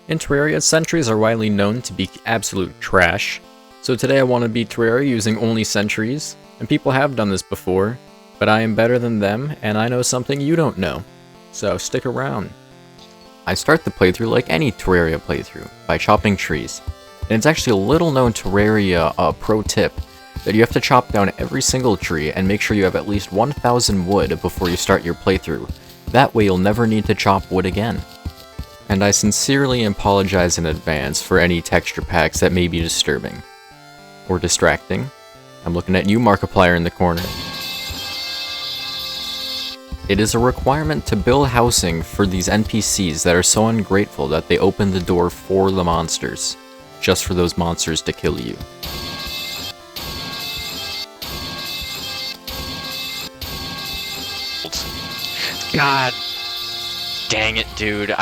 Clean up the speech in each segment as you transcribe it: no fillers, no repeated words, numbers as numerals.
In Terraria, sentries are widely known to be absolute trash, so today I want to beat Terraria using only sentries, and people have done this before, but I am better than them, and I know something you don't know, so stick around. I start the playthrough like any Terraria playthrough, by chopping trees, and it's actually a little known Terraria pro tip, that you have to chop down every single tree and make sure you have at least 1,000 wood before you start your playthrough. That way you'll never need to chop wood again. And I sincerely apologize in advance for any texture packs that may be disturbing. Or distracting. I'm looking at you, Markiplier, in the corner. It is a requirement to build housing for these NPCs that are so ungrateful that they open the door for the monsters, just for those monsters to kill you. God dang it, dude.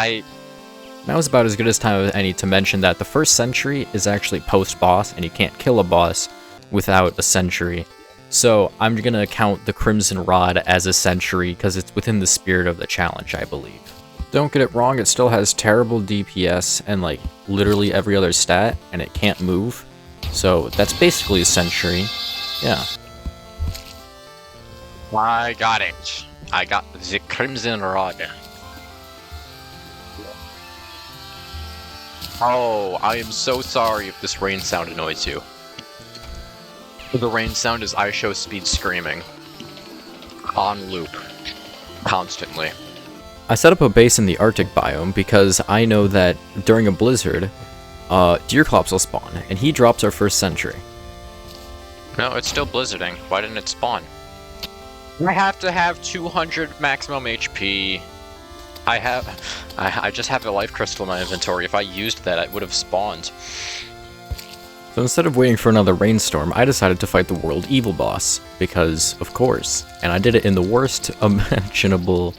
Now is about as good as time as any to mention that the first sentry is actually post-boss, and you can't kill a boss without a sentry. So I'm gonna count the Crimson Rod as a sentry, because it's within the spirit of the challenge, I believe. Don't get it wrong, it still has terrible DPS and like literally every other stat, and it can't move. So that's basically a sentry. Yeah. I got it. I got the Crimson Rod. Oh, I am so sorry if this rain sound annoys you. The rain sound is IShowSpeed screaming. On loop. Constantly. I set up a base in the Arctic biome because I know that during a blizzard, Deerclops will spawn, and he drops our first sentry. No, it's still blizzarding. Why didn't it spawn? I have to have 200 maximum HP. I just have a life crystal in my inventory. If I used that, it would have spawned. So instead of waiting for another rainstorm, I decided to fight the World Evil boss, because, of course, and I did it in the worst imaginable.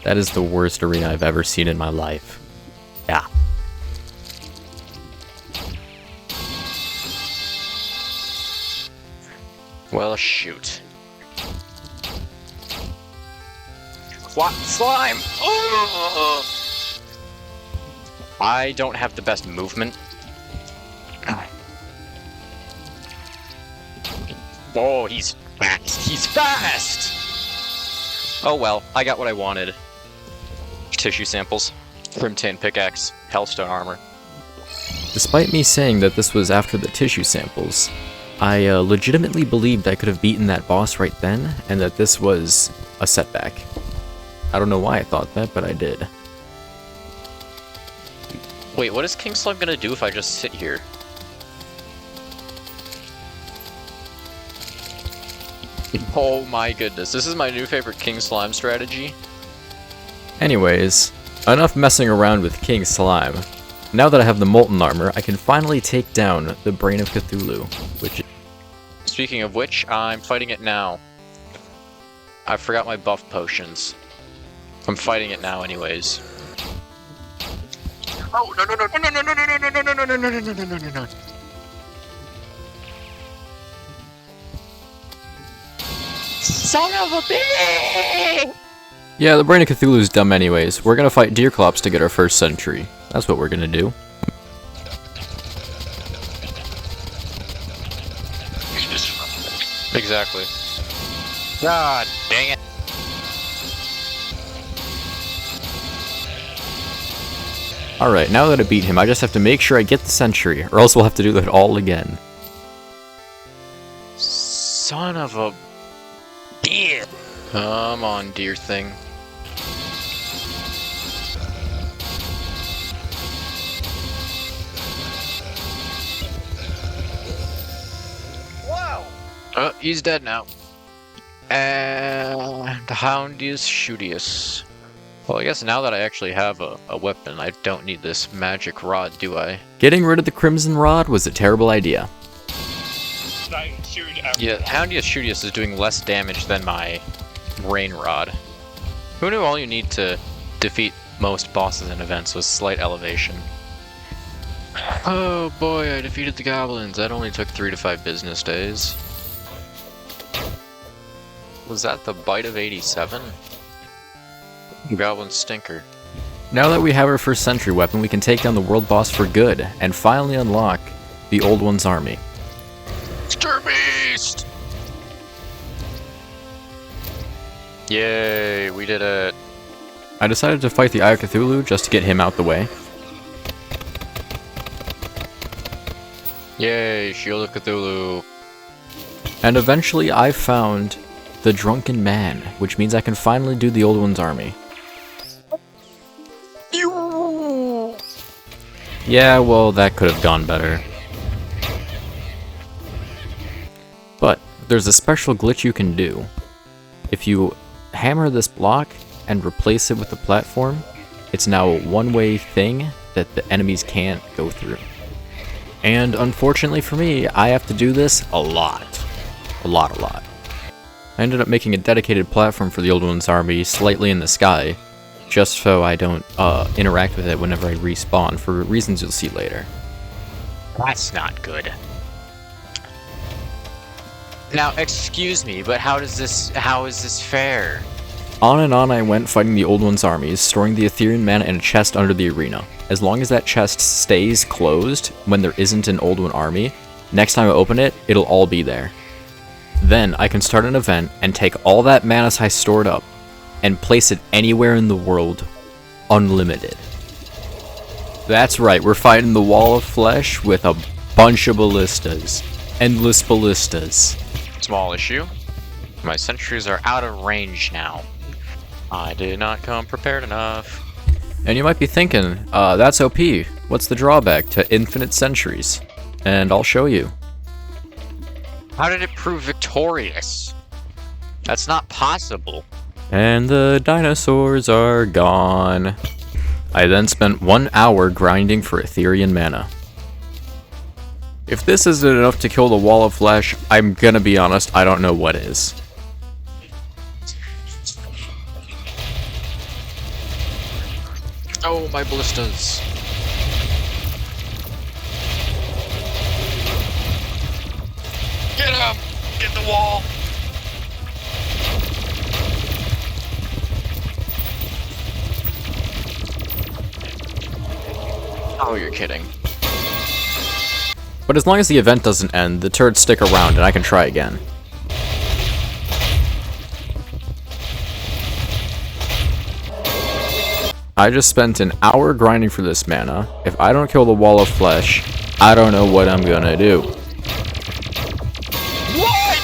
That is the worst arena I've ever seen in my life. Yeah. Well, shoot. What slime? Oh! I don't have the best movement. Oh, he's fast. He's fast! Oh well, I got what I wanted. Tissue samples, Crimton pickaxe, Hellstone armor. Despite me saying that this was after the tissue samples, I legitimately believed I could have beaten that boss right then, and that this was a setback. I don't know why I thought that, but I did. Wait, what is King Slime gonna do if I just sit here? Oh my goodness, this is my new favorite King Slime strategy. Anyways, enough messing around with King Slime. Now that I have the Molten Armor, I can finally take down the Brain of Cthulhu, which... Speaking of which, I'm fighting it now. I forgot my buff potions. I'm fighting it now anyways. Oh, no, no, no, no, no, no, no, no, no, no, no, no, no, no, no, no, no, no. Son of a bitch! Yeah, the Brain of Cthulhu is dumb anyways. We're gonna fight Deerclops to get our first sentry. That's what we're gonna do. Exactly. God dang it. Alright, now that I beat him, I just have to make sure I get the sentry, or else we'll have to do that all again. Son of a... Deer. Come on, deer thing. Wow! He's dead now. And Houndius Shootius. Well, I guess now that I actually have a weapon, I don't need this magic rod, do I? Getting rid of the Crimson Rod was a terrible idea. Yeah, Houndius Shootius is doing less damage than my Rain Rod. Who knew all you need to defeat most bosses and events was slight elevation? Oh boy, I defeated the goblins. That only took 3 to 5 business days. Was that the Bite of 87? Goblin Stinker. Now that we have our first sentry weapon, we can take down the world boss for good, and finally unlock the Old One's army. Stir Beast! Yay, we did it. I decided to fight the Eye of Cthulhu just to get him out the way. Yay, Shield of Cthulhu. And eventually I found the Drunken Man, which means I can finally do the Old One's army. Yeah, well, that could have gone better. But there's a special glitch you can do. If you hammer this block and replace it with the platform, it's now a one-way thing that the enemies can't go through. And unfortunately for me, I have to do this a lot. A lot. I ended up making a dedicated platform for the Old One's army slightly in the sky, just so I don't interact with it whenever I respawn, for reasons you'll see later. That's not good. Now, excuse me, but how is this fair? On and on I went fighting the Old One's armies, storing the Ethereum mana in a chest under the arena. As long as that chest stays closed when there isn't an Old One army, next time I open it, it'll all be there. Then I can start an event and take all that mana I stored up and place it anywhere in the world, unlimited. That's right, we're fighting the Wall of Flesh with a bunch of ballistas. Endless ballistas. Small issue. My sentries are out of range now. I did not come prepared enough. And you might be thinking, that's OP. What's the drawback to infinite sentries? And I'll show you. How did it prove victorious? That's not possible. And the dinosaurs are gone. I then spent 1 hour grinding for Ethereum mana. If this isn't enough to kill the Wall of Flesh, I'm gonna be honest, I don't know what is. Oh, my ballistas. Get him! Get the wall! Oh, you're kidding. But as long as the event doesn't end, the turrets stick around and I can try again. I just spent an hour grinding for this mana. If I don't kill the Wall of Flesh, I don't know what I'm gonna do. What?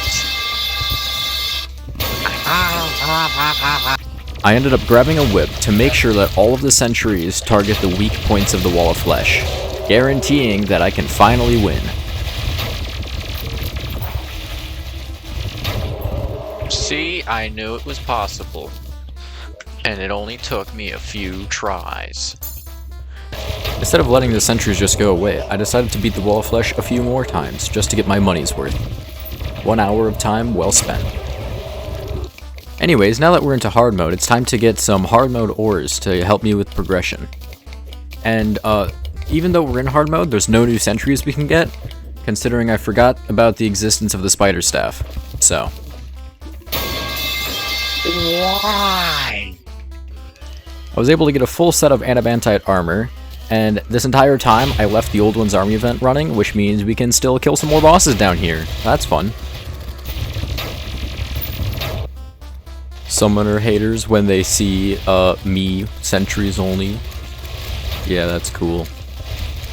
I ended up grabbing a whip to make sure that all of the sentries target the weak points of the Wall of Flesh, guaranteeing that I can finally win. See, I knew it was possible. And it only took me a few tries. Instead of letting the sentries just go away, I decided to beat the Wall of Flesh a few more times, just to get my money's worth. 1 hour of time well spent. Anyways, now that we're into hard mode, it's time to get some hard mode ores to help me with progression. And even though we're in hard mode, there's no new sentries we can get, considering I forgot about the existence of the spider staff. So. Why? I was able to get a full set of adamantite armor, and this entire time I left the Old One's army event running, which means we can still kill some more bosses down here. That's fun. Summoner haters when they see me, sentries only. Yeah, that's cool.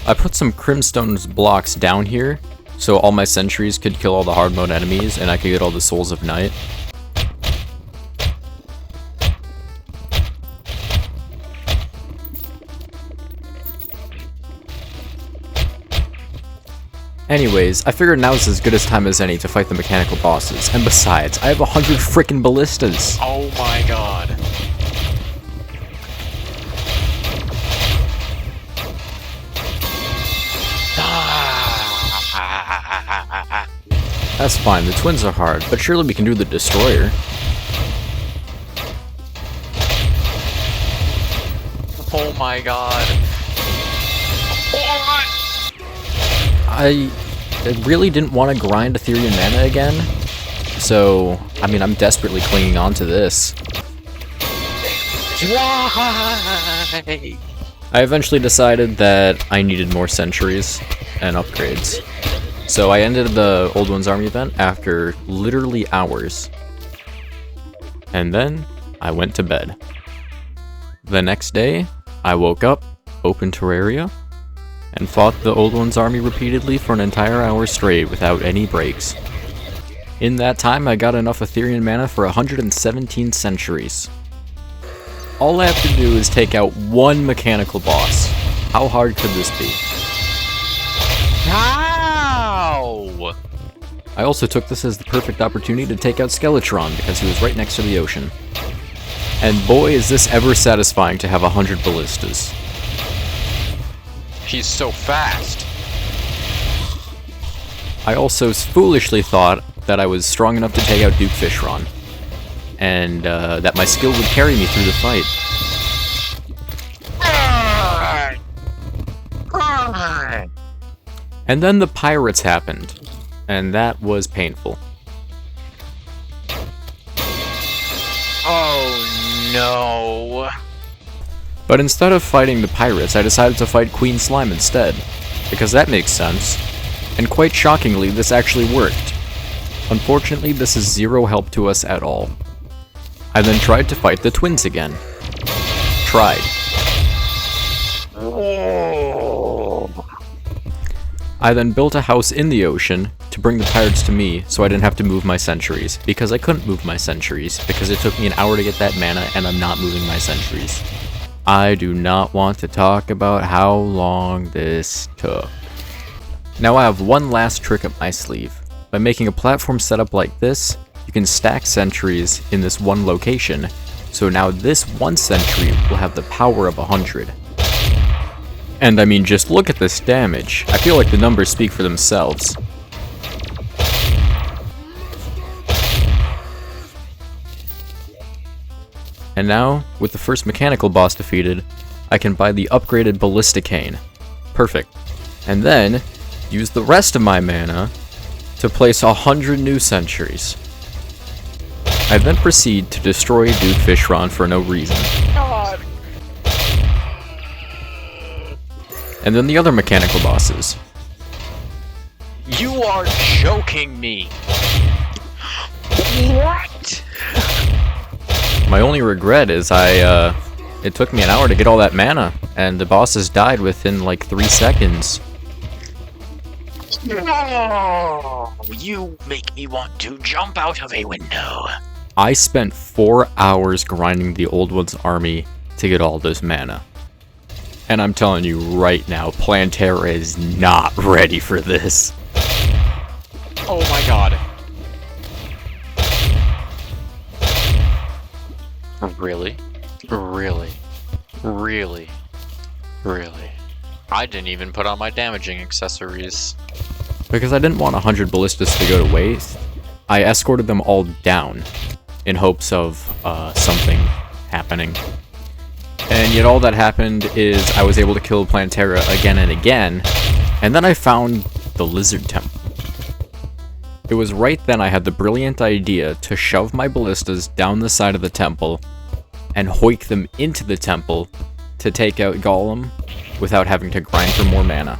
I put some Crimstone's blocks down here, so all my sentries could kill all the hard mode enemies, and I could get all the Souls of Night. Anyways, I figured now's as good a time as any to fight the mechanical bosses, and besides, I have 100 frickin' ballistas! Oh my god. That's fine, the twins are hard, but surely we can do the destroyer. Oh my god. What? I really didn't want to grind Ethereum mana again, so, I mean, I'm desperately clinging on to this. Why? Hey. I eventually decided that I needed more sentries and upgrades. So I ended the Old One's Army event after literally hours. And then I went to bed. The next day, I woke up, opened Terraria, and fought the Old One's Army repeatedly for an entire hour straight without any breaks. In that time, I got enough Ethereum mana for 117 sentries. All I have to do is take out one mechanical boss. How hard could this be? How? I also took this as the perfect opportunity to take out Skeletron because he was right next to the ocean. And boy is this ever satisfying to have 100 ballistas. He's so fast. I also foolishly thought that I was strong enough to take out Duke Fishron. And that my skill would carry me through the fight. And then the pirates happened, and that was painful. Oh no. But instead of fighting the pirates, I decided to fight Queen Slime instead, because that makes sense. And quite shockingly, this actually worked. Unfortunately, this is zero help to us at all. I then tried to fight the twins again. Tried. I then built a house in the ocean to bring the pirates to me so I didn't have to move my sentries, because I couldn't move my sentries, because it took me an hour to get that mana and I'm not moving my sentries. I do not want to talk about how long this took. Now I have one last trick up my sleeve. By making a platform setup like this, you can stack sentries in this one location, so now this one sentry will have the power of 100. And I mean, just look at this damage. I feel like the numbers speak for themselves. And now, with the first mechanical boss defeated, I can buy the upgraded Ballista Cane. Perfect. And then, use the rest of my mana to place 100 new sentries. I then proceed to destroy Duke Fishron for no reason. God. And then the other mechanical bosses. You are joking me. What? My only regret is it took me an hour to get all that mana, and the bosses died within like 3 seconds. Oh, you make me want to jump out of a window. I spent 4 hours grinding the Old One's army to get all this mana. And I'm telling you right now, Plantera is not ready for this. Oh my god. Really? Really? Really? Really? I didn't even put on my damaging accessories. Because I didn't want 100 ballistas to go to waste, I escorted them all down in hopes of something happening. And yet all that happened is I was able to kill Plantera again and again, and then I found the Lizard Temple. It was right then I had the brilliant idea to shove my ballistas down the side of the temple and hoik them into the temple to take out Golem without having to grind for more mana.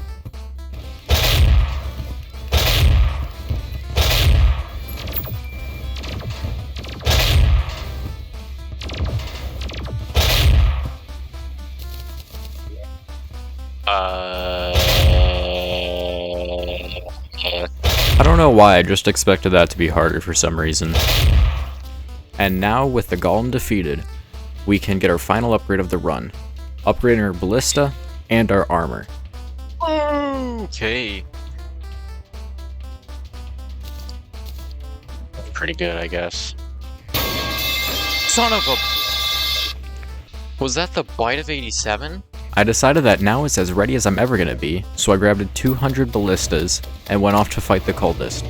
I don't know why, I just expected that to be harder for some reason. And now, with the Golem defeated, we can get our final upgrade of the run, upgrading our ballista and our armor. Okay. Pretty good, I guess. Son of a... Was that the bite of 87? I decided that now it's as ready as I'm ever gonna be, so I grabbed 200 ballistas and went off to fight the cultist.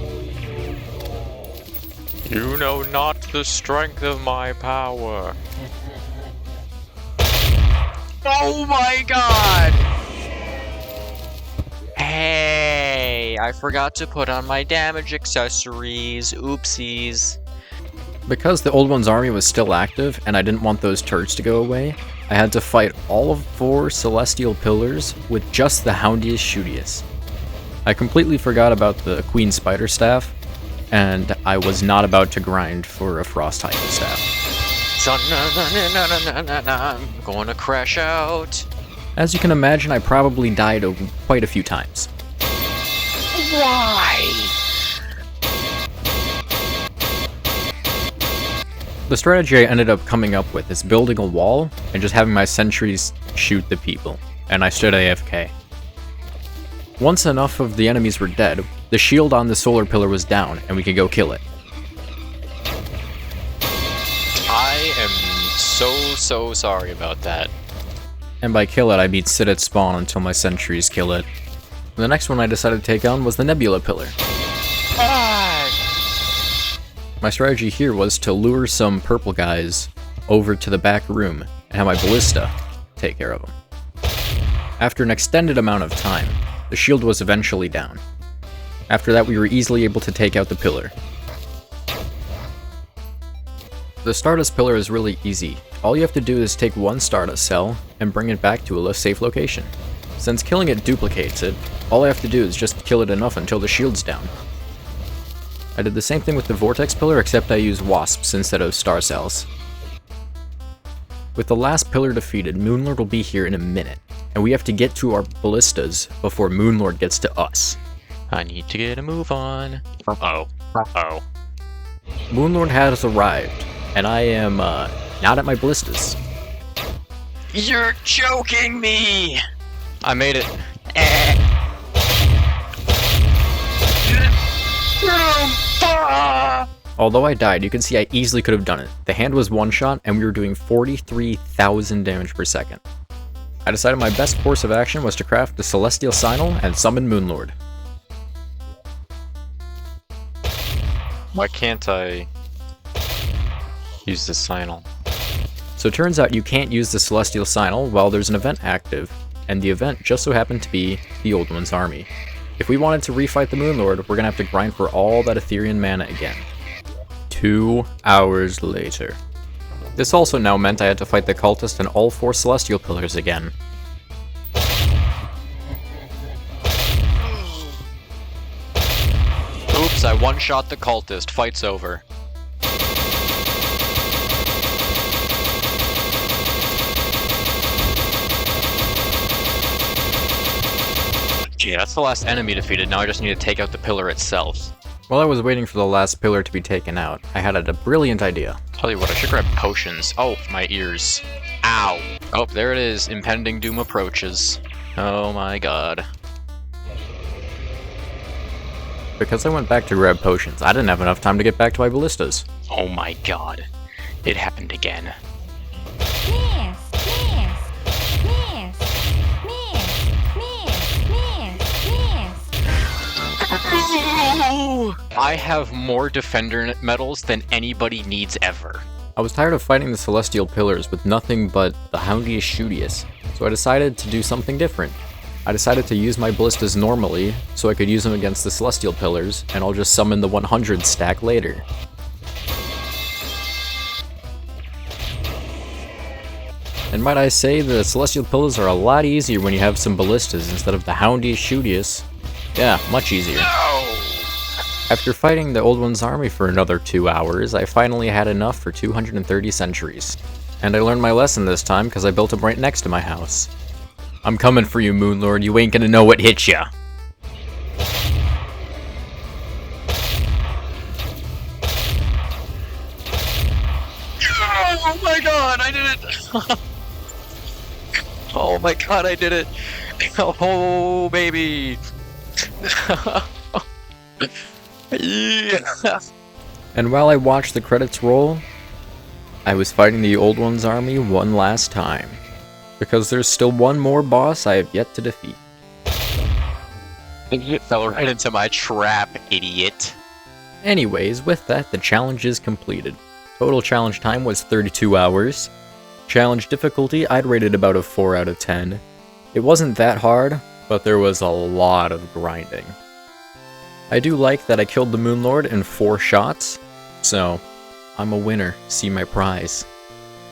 You know not the strength of my power. Oh my god! Hey, I forgot to put on my damage accessories. Oopsies. Because the Old One's army was still active and I didn't want those turrets to go away, I had to fight all of 4 celestial pillars with just the Houndiest Shootiest. I completely forgot about the Queen Spider Staff, and I was not about to grind for a Frost Titan Staff. I'm going to crash out. As you can imagine, I probably died quite a few times. Why? The strategy I ended up coming up with is building a wall and just having my sentries shoot the people, and I stood AFK. Once enough of the enemies were dead, the shield on the solar pillar was down and we could go kill it. I am so sorry about that. And by kill it, I beat Sid at spawn until my sentries kill it. The next one I decided to take on was the Nebula pillar. My strategy here was to lure some purple guys over to the back room and have my ballista take care of them. After an extended amount of time, the shield was eventually down. After that, we were easily able to take out the pillar. The Stardust pillar is really easy. All you have to do is take one Stardust cell and bring it back to a safe location. Since killing it duplicates it, all I have to do is just kill it enough until the shield's down. I did the same thing with the Vortex pillar, except I used wasps instead of star cells. With the last pillar defeated, Moonlord will be here in a minute, and we have to get to our ballistas before Moonlord gets to us. I need to get a move on. Uh-oh. Uh-oh. Moonlord has arrived, and I am, not at my ballistas. You're joking me! I made it. Although I died, you can see I easily could have done it. The hand was one shot, and we were doing 43,000 damage per second. I decided my best course of action was to craft the Celestial Signal and summon Moonlord. Why can't I use the signal? So it turns out you can't use the Celestial Signal while there's an event active, and the event just so happened to be the Old One's army. If we wanted to refight the Moonlord, we're gonna have to grind for all that Ethereal mana again. 2 hours later. This also now meant I had to fight the Cultist and all 4 Celestial Pillars again. Oops, I one-shot the Cultist. Fight's over. Gee, that's the last enemy defeated. Now I just need to take out the pillar itself. While I was waiting for the last pillar to be taken out, I had a brilliant idea. Tell you what, I should grab potions. Oh, my ears. Ow. Oh, there it is. Impending doom approaches. Oh my god. Because I went back to grab potions, I didn't have enough time to get back to my ballistas. Oh my god. It happened again. I have more Defender medals than anybody needs ever. I was tired of fighting the Celestial Pillars with nothing but the Houndiest Shootiest, so I decided to do something different. I decided to use my ballistas normally, so I could use them against the Celestial Pillars, and I'll just summon the 100 stack later. And might I say, the Celestial Pillars are a lot easier when you have some ballistas instead of the Houndiest Shootiest. Yeah, much easier. No! After fighting the Old One's army for another 2 hours, I finally had enough for 230 Sentries. And I learned my lesson this time because I built them right next to my house. I'm coming for you, Moonlord, you ain't gonna know what hit ya! Oh my god, I did it! Oh my god, I did it! Oh, baby! Yeah. And while I watched the credits roll, I was fighting the Old One's army one last time. Because there's still one more boss I have yet to defeat. You fell right into my trap, idiot. Anyways, with that, the challenge is completed. Total challenge time was 32 hours. Challenge difficulty, I'd rate it about a 4 out of 10. It wasn't that hard, but there was a lot of grinding. I do like that I killed the Moonlord in 4 shots, so I'm a winner. See my prize.